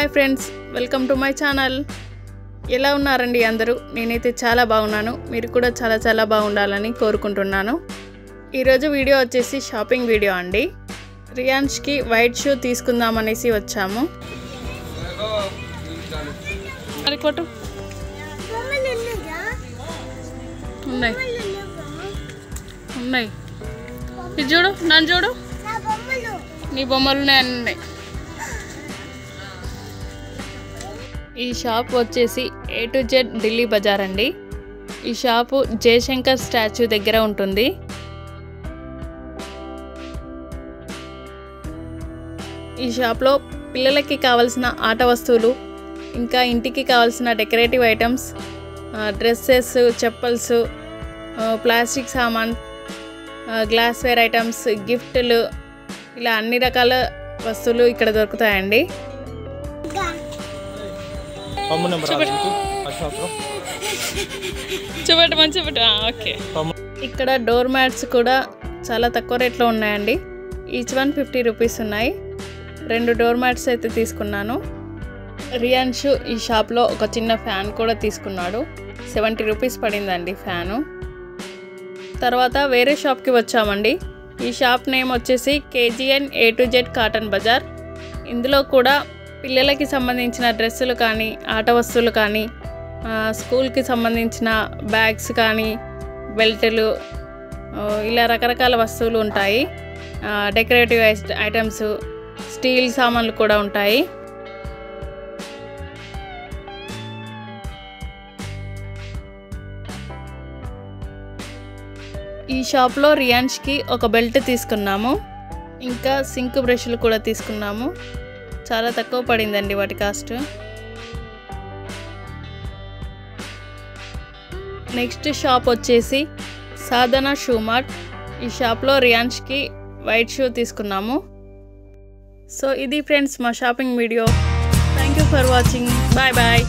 Hi friends, welcome to my channel. ఎలా ఉన్నారండి అందరూ? నేనైతే చాలా బాగున్నాను. మీరు కూడా చాలా బాగుండాలని కోరుకుంటున్నాను. ఈరోజు వీడియో వచ్చేసి షాపింగ్ వీడియో అండి. రియాన్ష్కి వైట్ షూ తీసుకుందామనేసి వచ్చాము. ఉన్నాయి ఉన్నాయి, ఇది చూడు, నన్ను చూడు, నీ బొమ్మలు ఉన్నాయి. ఈ షాప్ వచ్చేసి A to Z Delhi Bazar అండి. ఈ షాపు జయశంకర్ స్టాచ్యూ దగ్గర ఉంటుంది. ఈ షాప్లో పిల్లలకి కావాల్సిన ఆట వస్తువులు, ఇంకా ఇంటికి కావాల్సిన decorative items, dresses, chappals, plastic సామాన్, గ్లాస్వేర్ ఐటమ్స్, గిఫ్ట్లు, ఇలా అన్ని రకాల వస్తువులు ఇక్కడ దొరుకుతాయండి. ఓకే, ఇక్కడ డోర్ మ్యాట్స్ కూడా చాలా తక్కువ రేట్లో ఉన్నాయండి. ఈచ్ వన్ 50 రూపీస్ ఉన్నాయి. 2 డోర్ మ్యాట్స్ అయితే తీసుకున్నాను. రియాన్షు ఈ షాప్లో ఒక చిన్న ఫ్యాన్ కూడా తీసుకున్నాడు. 70 రూపీస్ పడిందండి ఫ్యాను. తర్వాత వేరే షాప్కి వచ్చామండి. ఈ షాప్ నేమ్ వచ్చేసి KGN A to Z cotton బజార్. ఇందులో కూడా పిల్లలకి సంబంధించిన డ్రెస్సులు కానీ, ఆట వస్తువులు కానీ, స్కూల్కి సంబంధించిన బ్యాగ్స్ కానీ, బెల్టులు, ఇలా రకరకాల వస్తువులు ఉంటాయి. డెకరేటివ్ ఐటమ్స్, స్టీల్ సామాన్లు కూడా ఉంటాయి. ఈ షాప్లో రియాన్ష్కి ఒక బెల్ట్ తీసుకున్నాము. ఇంకా సింక్ బ్రష్లు కూడా తీసుకున్నాము. చాలా తక్కువ పడిందండి వాటి కాస్ట్. నెక్స్ట్ షాప్ వచ్చేసి సాధన షూ మార్ట్. ఈ షాప్లో రియాన్ష్కి వైట్ షూ తీసుకున్నాము. సో ఇది ఫ్రెండ్స్ మా shopping video. Thank you for watching. Bye bye.